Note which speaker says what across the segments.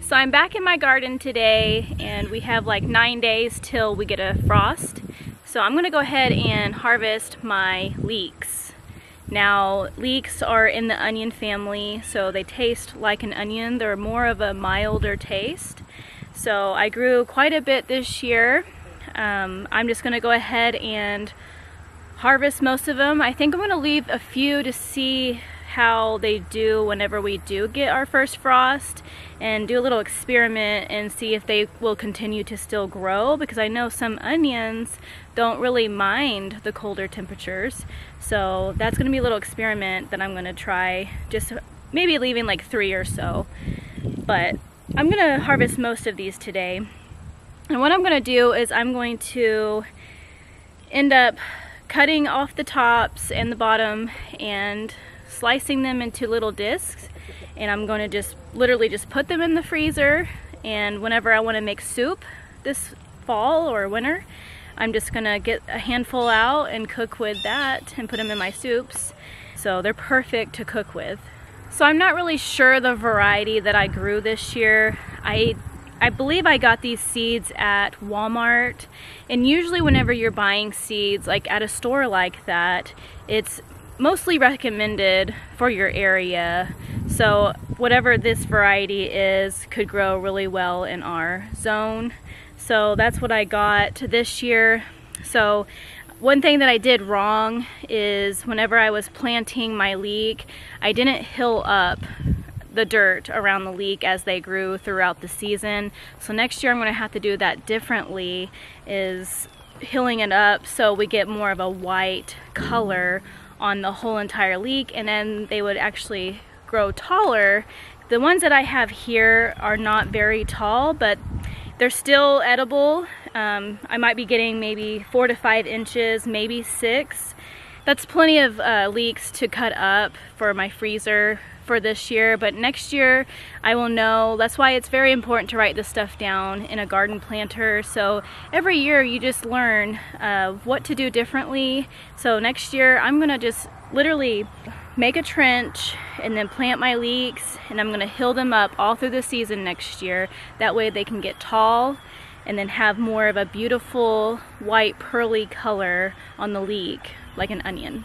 Speaker 1: So I'm back in my garden today and we have like 9 days till we get a frost. So I'm gonna go ahead and harvest my leeks. Now, leeks are in the onion family, so they taste like an onion. They're more of a milder taste. So I grew quite a bit this year. I'm just gonna go ahead and harvest most of them. I think I'm gonna leave a few to see how they do whenever we do get our first frost, and do a little experiment and see if they will continue to still grow, because I know some onions don't really mind the colder temperatures. So that's gonna be a little experiment that I'm gonna try, just maybe leaving like 3 or so. But I'm gonna harvest most of these today. And what I'm gonna do is I'm going to end up cutting off the tops and the bottom and slicing them into little discs, and I'm going to just literally just put them in the freezer, and whenever I want to make soup this fall or winter, I'm just gonna get a handful out and cook with that and put them in my soups. So they're perfect to cook with. So I'm not really sure the variety that I grew this year. I believe I got these seeds at Walmart, and usually whenever you're buying seeds like at a store like that, it's mostly recommended for your area. So whatever this variety is could grow really well in our zone. So that's what I got this year. So one thing that I did wrong is whenever I was planting my leek, I didn't hill up the dirt around the leek as they grew throughout the season. So next year I'm going to have to do that differently, is hilling it up so we get more of a white color on the whole entire leek, and then they would actually grow taller. The ones that I have here are not very tall, but they're still edible. I might be getting maybe 4 to 5 inches, maybe 6. That's plenty of leeks to cut up for my freezer for this year, but next year I will know. That's why it's very important to write this stuff down in a garden planter. So every year you just learn what to do differently. So next year I'm gonna just literally make a trench and then plant my leeks, and I'm gonna hill them up all through the season next year. That way they can get tall and then have more of a beautiful white pearly color on the leek, like an onion.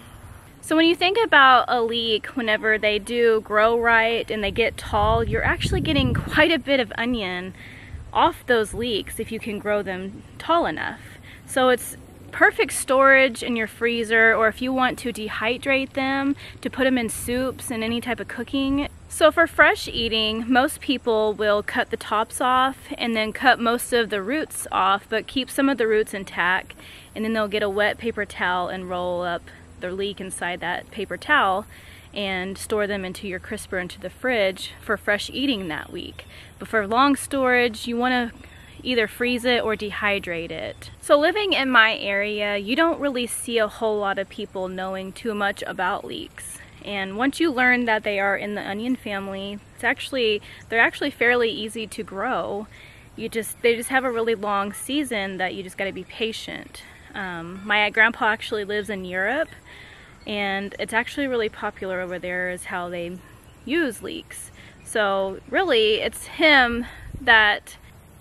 Speaker 1: So when you think about a leek, whenever they do grow right and they get tall, you're actually getting quite a bit of onion off those leeks if you can grow them tall enough. So it's perfect storage in your freezer, or if you want to dehydrate them to put them in soups and any type of cooking. So for fresh eating, most people will cut the tops off and then cut most of the roots off, but keep some of the roots intact, and then they'll get a wet paper towel and roll up their leek inside that paper towel and store them into your crisper into the fridge for fresh eating that week. But for long storage, you want to either freeze it or dehydrate it. So living in my area, you don't really see a whole lot of people knowing too much about leeks. And once you learn that they are in the onion family, they're actually fairly easy to grow. They just have a really long season that you just got to be patient. My grandpa actually lives in Europe, and it's actually really popular over there is how they use leeks. So really it's him that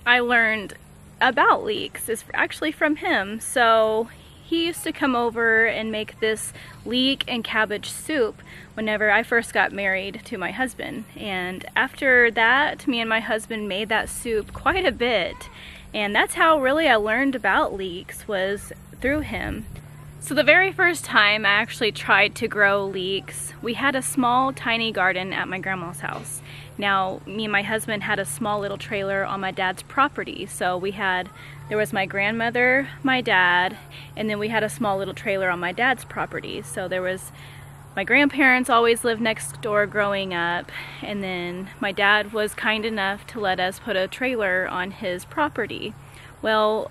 Speaker 1: I learned about leeks, is actually from him. So he used to come over and make this leek and cabbage soup whenever I first got married to my husband. And after that, me and my husband made that soup quite a bit. And that's how really I learned about leeks, was through him. So the very first time I actually tried to grow leeks, we had a small tiny garden at my grandma's house. Now, me and my husband had a small little trailer on my dad's property. So there was my grandmother, my dad, and then we had a small little trailer on my dad's property. So my grandparents always lived next door growing up, and then my dad was kind enough to let us put a trailer on his property. Well,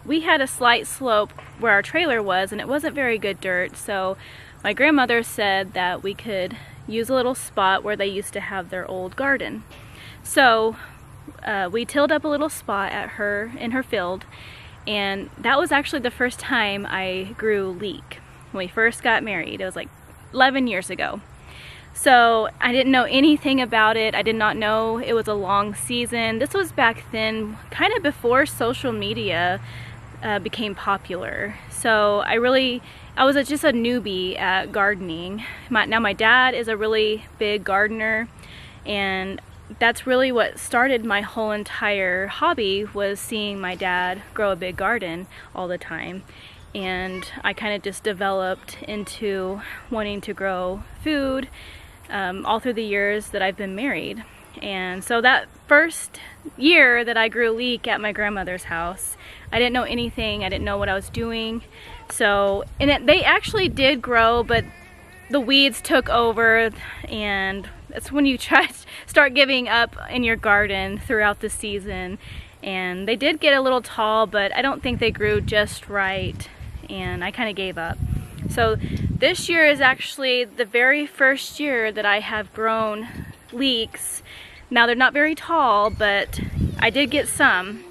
Speaker 1: we had a slight slope where our trailer was, and it wasn't very good dirt, so my grandmother said that we could use a little spot where they used to have their old garden. So we tilled up a little spot in her field, and that was actually the first time I grew leek. When we first got married, it was like 11 years ago. So I didn't know anything about it. I did not know it was a long season. This was back then, kind of before social media became popular. So I was just a newbie at gardening. Now my dad is a really big gardener, and that's really what started my whole entire hobby, was seeing my dad grow a big garden all the time. And I kind of just developed into wanting to grow food all through the years that I've been married. And so that first year that I grew leek at my grandmother's house, I didn't know anything. I didn't know what I was doing. So, they actually did grow, but the weeds took over, and that's when you start giving up in your garden throughout the season. And they did get a little tall, but I don't think they grew just right, and I kind of gave up. So this year is actually the very first year that I have grown leeks. Now they're not very tall, but I did get some,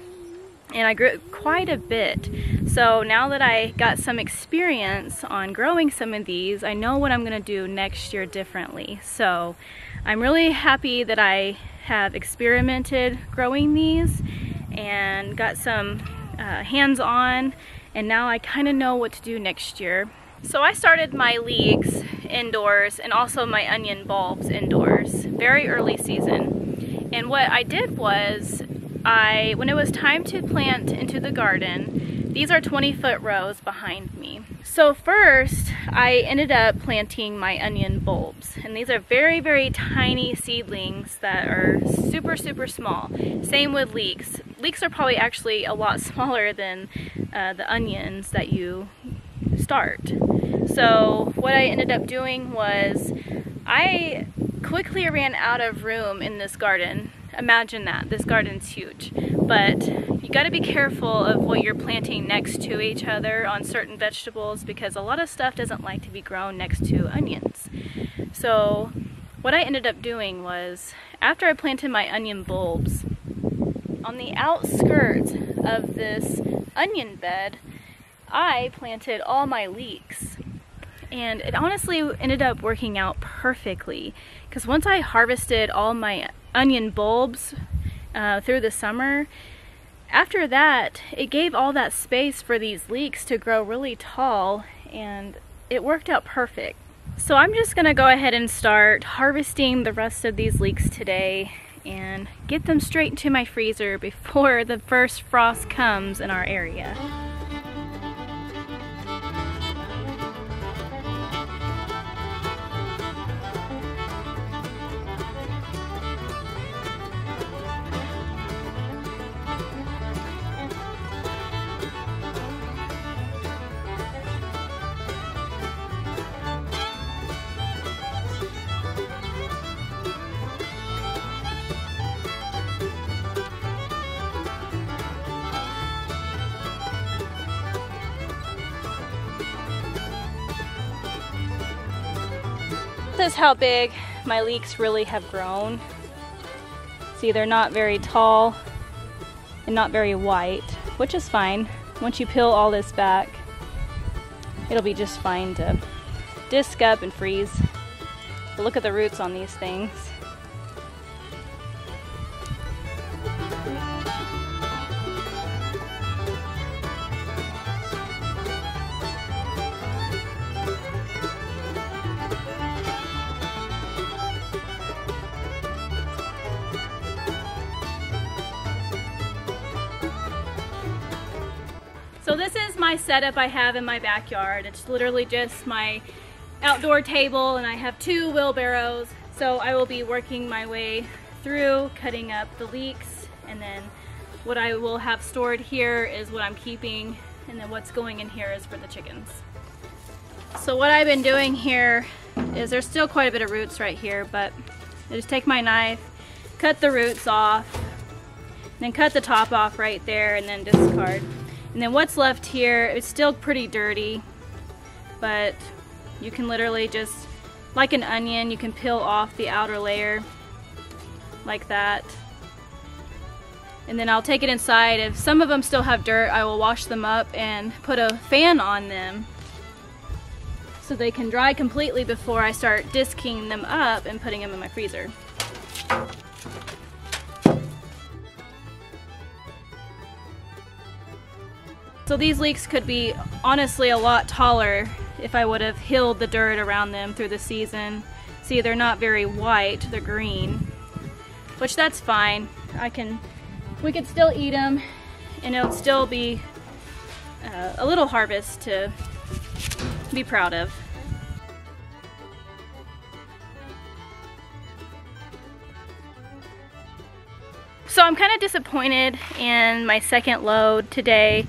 Speaker 1: and I grew quite a bit. So now that I got some experience on growing some of these, I know what I'm gonna do next year differently. So I'm really happy that I have experimented growing these and got some hands-on, and now I kind of know what to do next year. So I started my leeks indoors and also my onion bulbs indoors, very early season. And what I did was, when it was time to plant into the garden, these are 20-foot rows behind me. So first, I ended up planting my onion bulbs. And these are very, very tiny seedlings that are super, super small. Same with leeks. Leeks are probably actually a lot smaller than the onions that you start. So what I ended up doing was, I quickly ran out of room in this garden. Imagine that, this garden's huge. But you gotta be careful of what you're planting next to each other on certain vegetables, because a lot of stuff doesn't like to be grown next to onions. So what I ended up doing was, after I planted my onion bulbs, on the outskirts of this onion bed, I planted all my leeks. And it honestly ended up working out perfectly, because once I harvested all my onion bulbs through the summer, after that it gave all that space for these leeks to grow really tall, and it worked out perfect. So I'm just gonna go ahead and start harvesting the rest of these leeks today and get them straight into my freezer before the first frost comes in our area. This is how big my leeks really have grown. See, they're not very tall and not very white, which is fine. Once you peel all this back, it'll be just fine to disc up and freeze. But look at the roots on these things. So this is my setup I have in my backyard. It's literally just my outdoor table, and I have 2 wheelbarrows. So I will be working my way through, cutting up the leeks, and then what I will have stored here is what I'm keeping, and then what's going in here is for the chickens. So what I've been doing here is, there's still quite a bit of roots right here, but I just take my knife, cut the roots off, then cut the top off right there, and then discard. And then what's left here, it's still pretty dirty, but you can literally just, like an onion, you can peel off the outer layer like that. And then I'll take it inside. If some of them still have dirt, I will wash them up and put a fan on them so they can dry completely before I start disking them up and putting them in my freezer. So these leeks could be honestly a lot taller if I would have hilled the dirt around them through the season. See, they're not very white, they're green, which that's fine. We could still eat them and it'll still be a little harvest to be proud of. So I'm kind of disappointed in my second load today.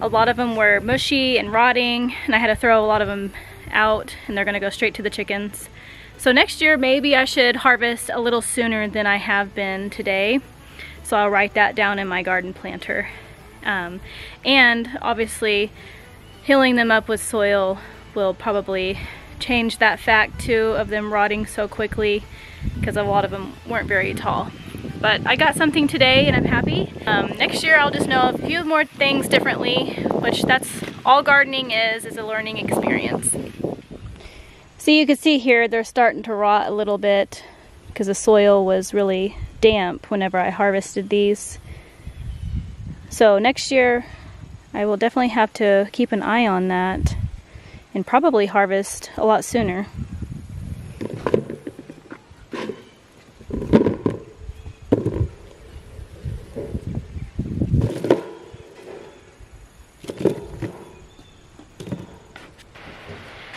Speaker 1: A lot of them were mushy and rotting, and I had to throw a lot of them out, and they're gonna go straight to the chickens. So next year, maybe I should harvest a little sooner than I have been today. So I'll write that down in my garden planter. And obviously, hilling them up with soil will probably change that fact too of them rotting so quickly, because a lot of them weren't very tall. But I got something today and I'm happy. Next year I'll just know a few more things differently, which that's all gardening is a learning experience. So you can see here they're starting to rot a little bit because the soil was really damp whenever I harvested these. So next year I will definitely have to keep an eye on that and probably harvest a lot sooner.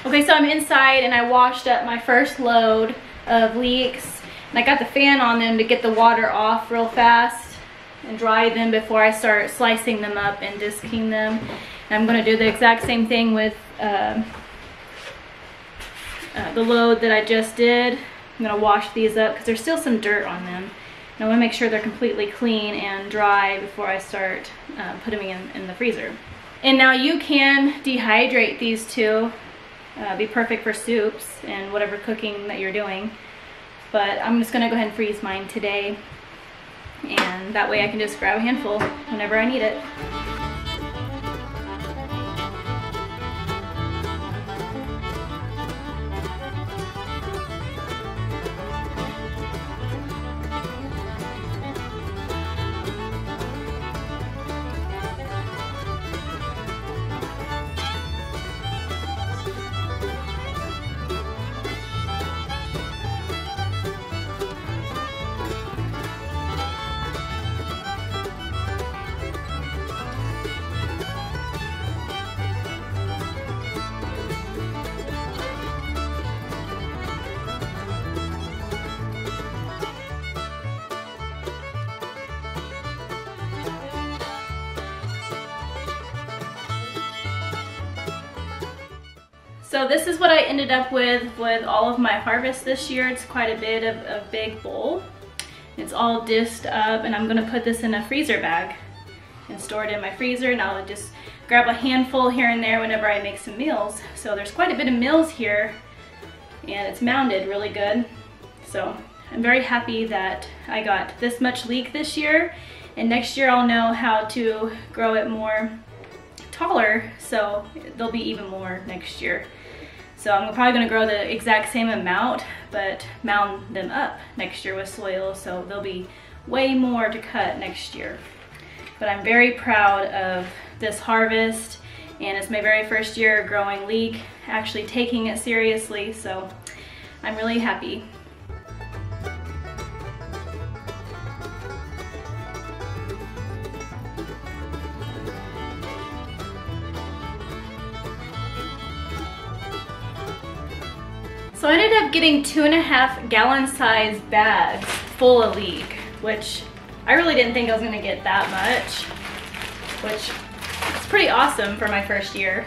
Speaker 1: Okay, so I'm inside and I washed up my first load of leeks, and I got the fan on them to get the water off real fast and dry them before I start slicing them up and disking them. And I'm going to do the exact same thing with the load that I just did. I'm going to wash these up because there's still some dirt on them. And I want to make sure they're completely clean and dry before I start putting them in the freezer. And now you can dehydrate these too. Be perfect for soups and whatever cooking that you're doing. But I'm just going to go ahead and freeze mine today. And that way I can just grab a handful whenever I need it. So this is what I ended up with all of my harvest this year. It's quite a bit of a big bowl. It's all disked up, and I'm gonna put this in a freezer bag and store it in my freezer, and I'll just grab a handful here and there whenever I make some meals. So there's quite a bit of meals here, and it's mounded really good. So I'm very happy that I got this much leek this year, and next year I'll know how to grow it more taller, so there'll be even more next year. So I'm probably going to grow the exact same amount, but mound them up next year with soil, so there'll be way more to cut next year. But I'm very proud of this harvest, and it's my very first year growing leek, actually taking it seriously, so I'm really happy. So I ended up getting 2.5 gallon size bags full of leek, which I really didn't think I was gonna get that much, which is pretty awesome for my first year.